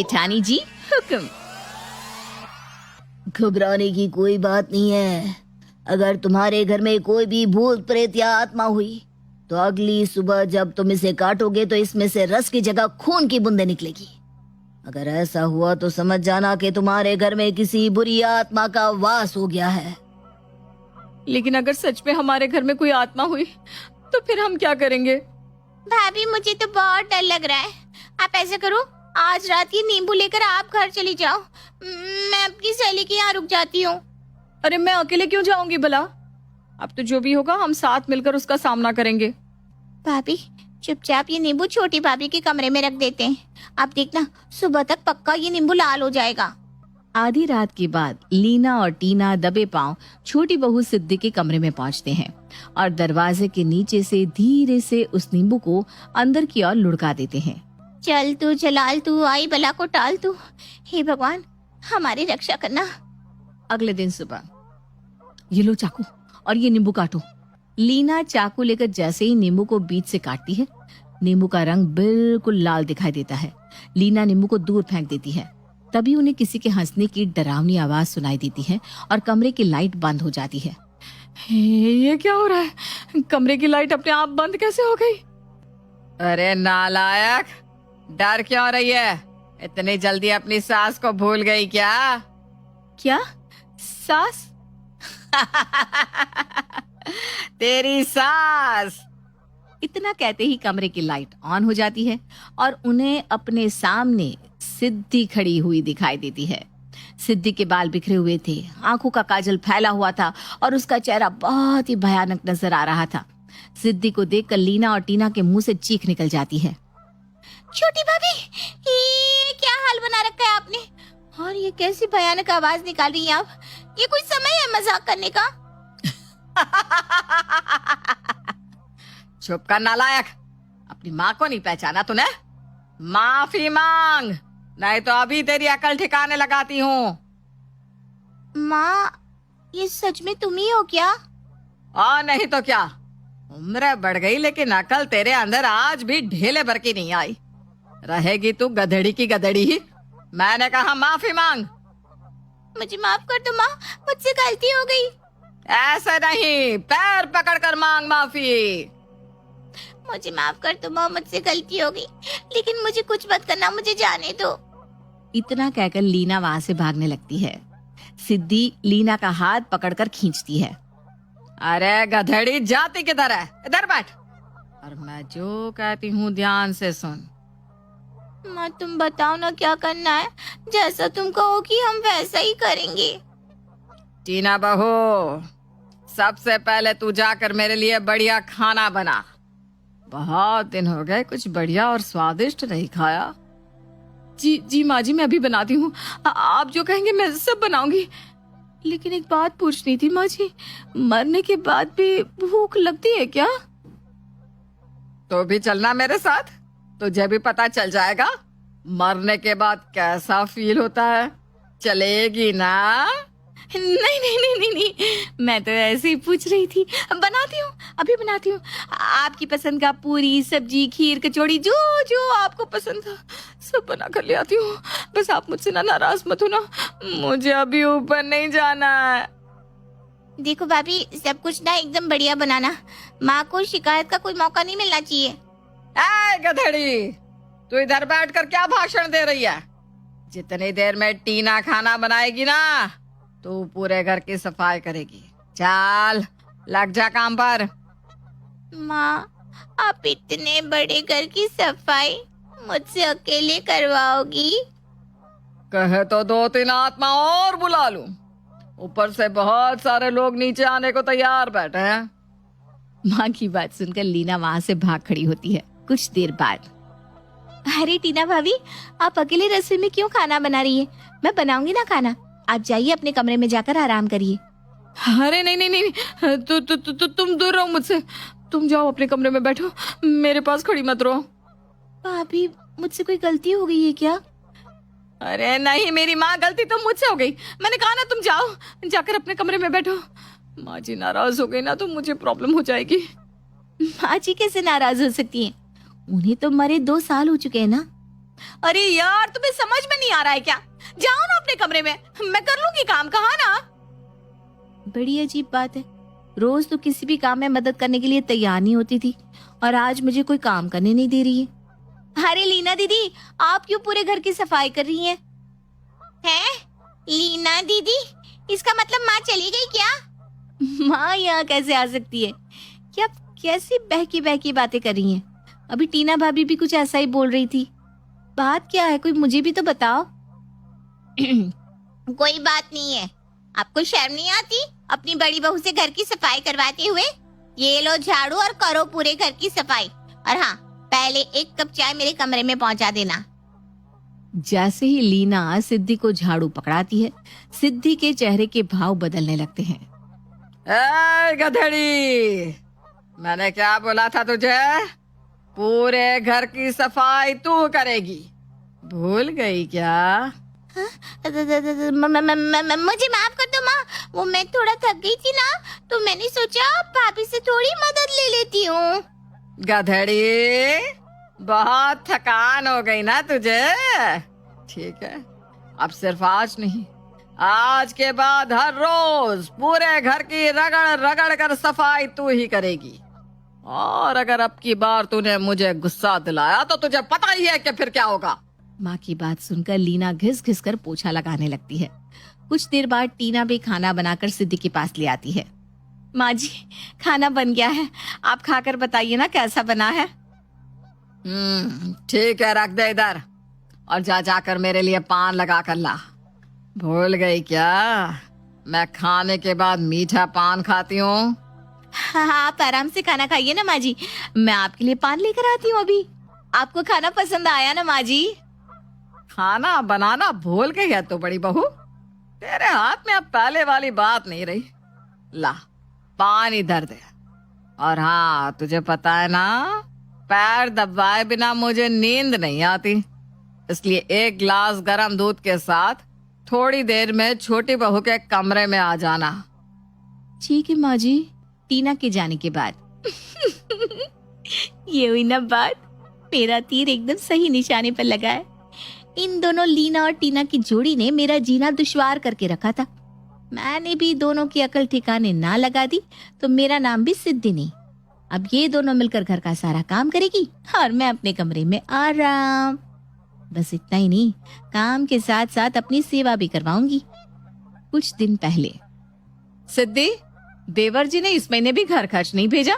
जेठानी जी हुक्म। घबराने की कोई बात नहीं है। अगर तुम्हारे घर में कोई भी भूत प्रेत या आत्मा हुई तो अगली सुबह जब तुम इसे काटोगे तो इसमें से रस की जगह खून की बूंदें निकलेगी। अगर ऐसा हुआ तो समझ जाना कि तुम्हारे घर में किसी बुरी आत्मा का वास हो गया है। लेकिन अगर सच में हमारे घर में कोई आत्मा हुई तो फिर हम क्या करेंगे? भाभी मुझे तो बहुत डर लग रहा है। आप ऐसा करो, आज रात ये नींबू लेकर आप घर चली जाओ। मैं अपनी सहेली के यहाँ रुक जाती हूँ। अरे मैं अकेले क्यों जाऊंगी भला? अब तो जो भी होगा हम साथ मिलकर उसका सामना करेंगे। भाभी चुपचाप ये नींबू छोटी भाभी के कमरे में रख देते हैं। आप देखना सुबह तक पक्का ये नींबू लाल हो जाएगा। आधी रात के बाद लीना और टीना दबे पांव छोटी बहू सिद्धि के कमरे में पहुंचते हैं और दरवाजे के नीचे से धीरे से उस नींबू को अंदर की ओर लुढ़का देते हैं। चल तू जलाल तू आई बला को टाल तू, हे भगवान हमारी रक्षा करना। अगले दिन सुबह, ये लो चाकू और ये नींबू काटो। लीना चाकू लेकर जैसे ही नींबू को बीच से काटती है, नींबू का रंग बिल्कुल लाल दिखाई देता है। लीना नींबू को दूर फेंक देती है। तभी उन्हें किसी के हंसने की डरावनी आवाज सुनाई देती है और कमरे की लाइट बंद हो जाती है। ये क्या हो रहा है? कमरे की लाइट अपने आप बंद कैसे हो गई? अरे नालायक, डर क्यों रही है? इतनी जल्दी अपनी सास को भूल गई क्या? क्या सास? तेरी सास। इतना कहते ही कमरे की लाइट ऑन हो जाती है और उन्हें अपने सामने सिद्धि खड़ी हुई दिखाई देती है। सिद्धि के बाल बिखरे हुए थे, आंखों का काजल फैला हुआ था और उसका चेहरा बहुत ही भयानक नजर आ रहा था। सिद्धि को देखकर लीना और टीना के मुंह से चीख निकल जाती है। छोटी भाभी ये क्या हाल बना रखा है आपने? और ये कैसी भयानक आवाज निकाल रही है आप? ये कोई समय है मजाक करने का? चुप कर नालायक, अपनी माँ को नहीं पहचाना तूने? माफी मांग, नहीं तो अभी तेरी अकल ठिकाने लगाती हूँ। माँ ये सच में तुम ही हो क्या? और नहीं तो क्या। उम्र बढ़ गई लेकिन अकल तेरे अंदर आज भी ढेले भर की नहीं आई। रहेगी तू गधेड़ी की गधेड़ी ही। मैंने कहा माफी मांग। मुझे माफ कर दो माँ, मुझसे गलती हो गई। ऐसे नहीं, पैर पकड़कर मांग माफी। मुझे माफ कर दो माँ, मुझसे गलती हो गई, लेकिन मुझे कुछ मत करना, मुझे जाने दो। इतना कहकर लीना वहां से भागने लगती है। सिद्धि लीना का हाथ पकड़कर खींचती है। अरे गधेड़ी जाती किधर है? इधर बैठ और मैं जो कहती हूँ ध्यान से सुन। माँ तुम बताओ ना क्या करना है, जैसा तुम कहोगी हम वैसा ही करेंगे। टीना बहू, सबसे पहले तू जाकर मेरे लिए बढ़िया खाना बना। बहुत दिन हो गए कुछ बढ़िया और स्वादिष्ट नहीं खाया। जी जी माँ जी, मैं अभी बनाती हूँ। आप जो कहेंगे मैं सब बनाऊंगी। लेकिन एक बात पूछनी थी माँ जी, मरने के बाद भी भूख लगती है क्या? तो भी चलना मेरे साथ, तुझे भी पता चल जाएगा मरने के बाद कैसा फील होता है। चलेगी ना? नहीं नहीं नहीं नहीं नहीं, मैं तो ऐसे ही पूछ रही थी। बनाती हूँ, अभी बनाती हूँ। आपकी पसंद का पूरी सब्जी खीर कचौड़ी जो जो आपको पसंद था सब बना कर ले आती हूँ। बस आप मुझसे ना नाराज मत हो ना, मुझे अभी ऊपर नहीं जाना है। देखो भाभी सब कुछ ना एकदम बढ़िया बनाना, माँ को शिकायत का कोई मौका नहीं मिलना चाहिए। ऐ गधेड़ी, तू इधर बैठकर क्या भाषण दे रही है? जितनी देर में टीना खाना बनाएगी ना तू पूरे घर की सफाई करेगी। चल लग जा काम पर। माँ आप इतने बड़े घर की सफाई मुझसे अकेले करवाओगी? कहे तो 2-3 आत्मा और बुला लूं। ऊपर से बहुत सारे लोग नीचे आने को तैयार बैठे हैं। माँ की बात सुनकर लीना वहाँ से भाग खड़ी होती है। कुछ देर बाद, अरे टीना भाभी आप अकेले रसोई में क्यों खाना बना रही है? मैं बनाऊंगी ना खाना, आप जाइए अपने कमरे में जाकर आराम करिए। अरे नहीं नहीं नहीं, तुम दूर रहो मुझसे। तुम जाओ अपने कमरे में बैठो, मेरे पास खड़ी मत रहो। भाभी मुझसे कोई गलती हो गई है क्या? अरे नहीं मेरी माँ, गलती तो मुझसे हो गई। मैंने कहा ना तुम जाओ, जाकर अपने कमरे में बैठो। माँ जी नाराज हो गई ना तो मुझे प्रॉब्लम हो जाएगी। माँ जी कैसे नाराज हो सकती हैं? उन्हें तो मरे 2 साल हो चुके हैं ना। अरे यार, तुम्हें समझ में नहीं आ रहा है क्या? जाओ ना अपने कमरे में, मैं कर लूंगी काम, कहा ना। बड़ी अजीब बात है, रोज तो किसी भी काम में मदद करने के लिए तैयार नहीं होती थी और आज मुझे कोई काम करने नहीं दे रही है। अरे लीना दीदी, आप क्यों पूरे घर की सफाई कर रही हैं? हैं? लीना दीदी, इसका मतलब माँ चली गई क्या? माँ यहाँ कैसे आ सकती है? क्या कैसी बहकी बहकी बातें कर रही हैं? अभी टीना भाभी भी कुछ ऐसा ही बोल रही थी। बात क्या है, कोई मुझे भी तो बताओ। कोई बात नहीं है, आपको शर्म नहीं आती अपनी बड़ी बहू से घर की सफाई करवाते हुए? ये लो झाड़ू और करो पूरे घर की सफाई। और हाँ, पहले एक कप चाय मेरे कमरे में पहुंचा देना। जैसे ही लीना सिद्धि को झाड़ू पकड़ाती है, सिद्धि के चेहरे के भाव बदलने लगते हैं। ए गधेड़ी, मैंने क्या बोला था तुझे? पूरे घर की सफाई तू करेगी, भूल गई क्या? मुझे माफ कर दो माँ, वो मैं थोड़ा थक गई थी ना, तो मैंने सोचा भाभी से थोड़ी मदद ले लेती हूँ। गधेड़ी, बहुत थकान हो गई ना तुझे? ठीक है, अब सिर्फ आज नहीं, आज के बाद हर रोज पूरे घर की रगड़ रगड़ कर सफाई तू ही करेगी। और अगर अब की बार तूने मुझे गुस्सा दिलाया तो तुझे पता ही है कि फिर क्या होगा। माँ की बात सुनकर लीना घिस घिस कर पोछा लगाने लगती है। कुछ देर बाद टीना भी खाना बनाकर सिद्धि के पास ले आती है। माँ जी, खाना बन गया है, आप खाकर बताइए ना कैसा बना है। ठीक है, रख दे इधर और जा जाकर मेरे लिए पान लगा कर ला। भूल गई क्या, मैं खाने के बाद मीठा पान खाती हूँ। हाँ, आप आराम से खाना खाइए ना माँ जी, मैं आपके लिए पान लेकर आती हूँ अभी। आपको खाना पसंद आया ना माँ जी? खाना बनाना भूल गई है तो बड़ी बहू, तेरे हाथ में अब पहले वाली बात नहीं रही। ला, पान इधर दे। और हाँ, तुझे पता है ना, पैर दबाए बिना मुझे नींद नहीं आती, इसलिए एक गिलास गर्म दूध के साथ थोड़ी देर में छोटी बहू के कमरे में आ जाना। ठीक है माँ जी। टीना के जाने के बाद ये हुई ना बात, मेरा तीर एकदम सही निशाने पर लगा है। इन दोनों लीना और टीना की जोड़ी ने मेरा जीना दुश्वार करके रखा था। मैंने भी दोनों की अकल ठिकाने ना लगा दी तो मेरा नाम भी सिद्धि नहीं। अब ये दोनों मिलकर घर का सारा काम करेगी और मैं अपने कमरे में आराम। बस इतना ही नहीं, काम के साथ साथ अपनी सेवा भी करवाऊंगी। कुछ दिन पहले, सिद्धि, देवर जी ने इस महीने भी घर खर्च नहीं भेजा।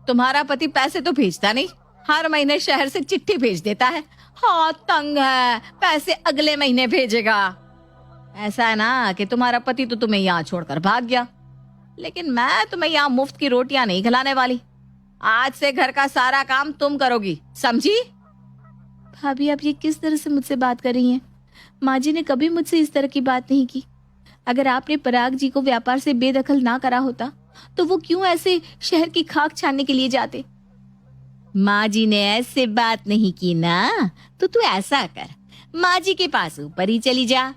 तुम्हारा पति पैसे तो भेजता नहीं, हर महीने शहर से चिट्ठी भेज देता है। हाँ, तंग है, पैसे अगले महीने भेजेगा। ऐसा है ना कि तुम्हारा पति तो तुम्हें यहाँ छोड़कर भाग गया, लेकिन मैं तुम्हें यहाँ मुफ्त की रोटियां नहीं खिलाने वाली। आज से घर का सारा काम तुम करोगी, समझी? भाभी, आप ये किस तरह से मुझसे बात कर रही हैं? माँ जी ने कभी मुझसे इस तरह की बात नहीं की। अगर आपने पराग जी को व्यापार से बेदखल ना करा होता तो वो क्यों ऐसे शहर की खाक छानने के लिए जाते? माँ जी ने ऐसे बात नहीं की ना, तो तू ऐसा कर, माँ जी के पास ऊपर ही चली जा।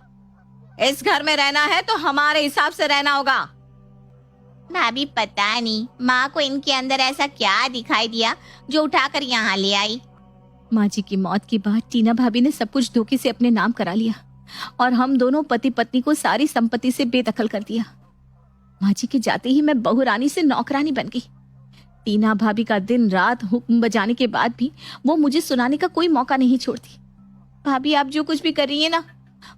इस घर में रहना है तो हमारे हिसाब से रहना होगा। भाभी, पता नहीं माँ को इनके अंदर ऐसा क्या दिखाई दिया जो उठाकर यहाँ ले आई। माँ जी की मौत के बाद टीना भाभी ने सब कुछ धोखे से अपने नाम करा लिया और हम दोनों पति पत्नी को सारी संपत्ति से बेदखल कर दिया। माँ जी के जाते ही मैं बहुरानी से नौकरानी बन गई। टीना भाभी का दिन रात हुक्म बजाने के बाद भी वो मुझे सुनाने का कोई मौका नहीं छोड़ती। भाभी, आप जो कुछ भी कर रही है ना,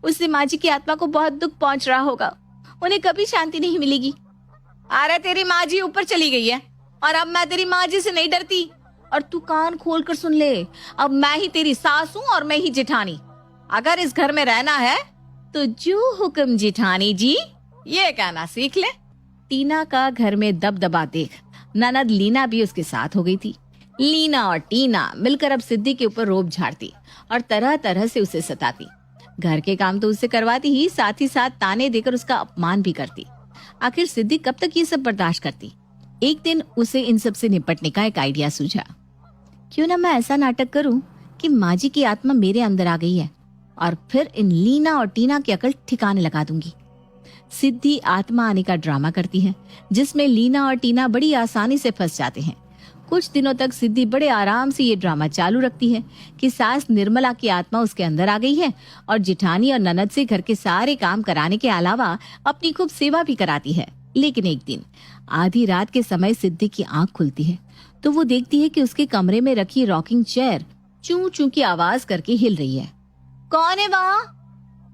उससे माँ जी की आत्मा को बहुत दुख पहुंच रहा होगा, उन्हें कभी शांति नहीं मिलेगी। अरे तेरी माँ जी ऊपर चली गई है और अब मैं तेरी माँ जी से नहीं डरती। और तू कान खोल कर सुन ले, अब मैं ही तेरी सास हूँ और मैं ही जेठानी। अगर इस घर में रहना है तो जो हुक्म जेठानी जी, ये कहना सीख ले। टीना का घर में दबदबा देख ननद लीना भी उसके साथ हो गई थी। लीना और टीना मिलकर अब सिद्धि के ऊपर रोब झाड़ती और तरह तरह से उसे सताती। घर के काम तो उससे करवाती ही साथ ताने देकर उसका अपमान भी करती। आखिर सिद्धि कब तक ये सब बर्दाश्त करती? एक दिन उसे इन सब से निपटने का एक आइडिया सूझा। क्यों ना मैं ऐसा नाटक करूं कि माँ जी की आत्मा मेरे अंदर आ गई है और फिर इन लीना और टीना की अकल ठिकाने लगा दूंगी। सिद्धि आत्मा आने का ड्रामा करती है जिसमें लीना और टीना बड़ी आसानी से फंस जाते हैं। कुछ दिनों तक सिद्धि बड़े आराम से ये ड्रामा चालू रखती है कि सास निर्मला की आत्मा उसके अंदर आ गई है और जिठानी और ननद से घर के सारे काम कराने के अलावा अपनी खूब सेवा भी कराती है। लेकिन एक दिन आधी रात के समय सिद्धि की आंख खुलती है तो वो देखती है कि उसके कमरे में रखी रॉकिंग चेयर चू चू की आवाज करके हिल रही है। कौन है वहाँ?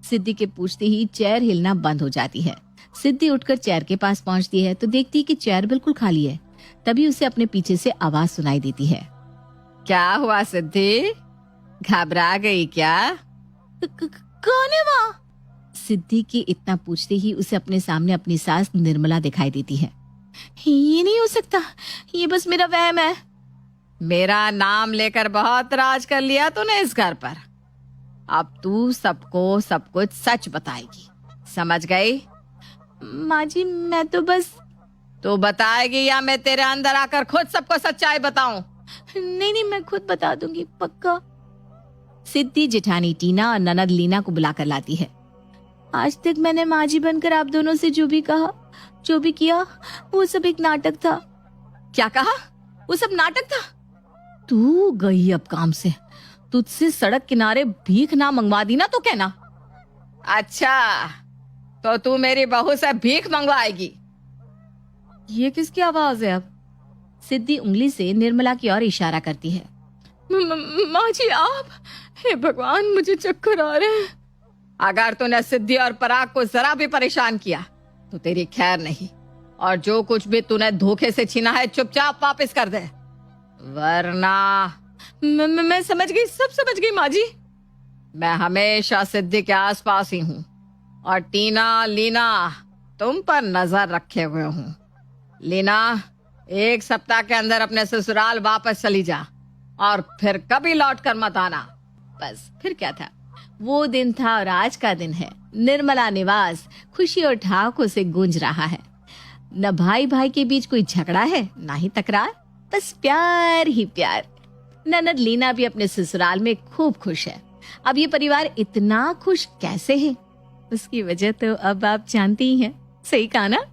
सिद्धि के पूछते ही चेयर हिलना बंद हो जाती है। सिद्धि उठकर चेयर के पास पहुंचती है तो देखती है कि चेयर बिल्कुल खाली है। तभी उसे अपने पीछे से आवाज सुनाई देती है। क्या हुआ सिद्धि, घबरा गई क्या? कौन है वहाँ? सिद्धि के इतना पूछते ही उसे अपने सामने अपनी सास निर्मला दिखाई देती है। ये नहीं हो सकता, ये बस मेरा वहम है। मेरा नाम लेकर बहुत राज कर लिया तूने इस घर पर। अब तू सबको सब कुछ सच बताएगी, समझ गई? माँ जी मैं तो बस। तू बताएगी या मैं तेरे अंदर आकर खुद सबको सच्चाई बताऊं? नहीं मैं खुद बता दूंगी पक्का। सिद्धि जिठानी टीना और ननद लीना को बुलाकर लाती है। आज तक मैंने माँ जी बनकर आप दोनों से जो भी कहा, जो भी किया, वो सब एक नाटक था। क्या कहा? वो सब नाटक था? तू गई अब काम से। तुझसे सड़क किनारे भीख ना मंगवा दी ना तो कहना। अच्छा, तो तू मेरी बहू से भीख मंगवाएगी? ये किसकी आवाज है अब? सिद्धि उंगली से निर्मला की ओर इशारा करती है। माँ जी आप। हे भगवान मुझे चक्कर आ रहे हैं। अगर तूने सिद्धि और पराग को जरा भी परेशान किया तो तेरी खैर नहीं, और जो कुछ भी तूने धोखे से छीना है चुपचाप वापस कर दे, वरना। मैं समझ गई, सब समझ गई माँ जी। मैं हमेशा सिद्धि के आसपास ही हूँ और टीना लीना तुम पर नजर रखे हुए हूँ। लीना, 1 सप्ताह के अंदर अपने ससुराल वापस चली जा और फिर कभी लौट कर मत आना। बस फिर क्या था, वो दिन था और आज का दिन है। निर्मला निवास खुशी और ठहाकों से गूंज रहा है। न भाई भाई के बीच कोई झगड़ा है, ना ही तकरार, बस प्यार ही प्यार। ननद लीना भी अपने ससुराल में खूब खुश है। अब ये परिवार इतना खुश कैसे है, उसकी वजह तो अब आप जानती ही हैं। सही कहा ना?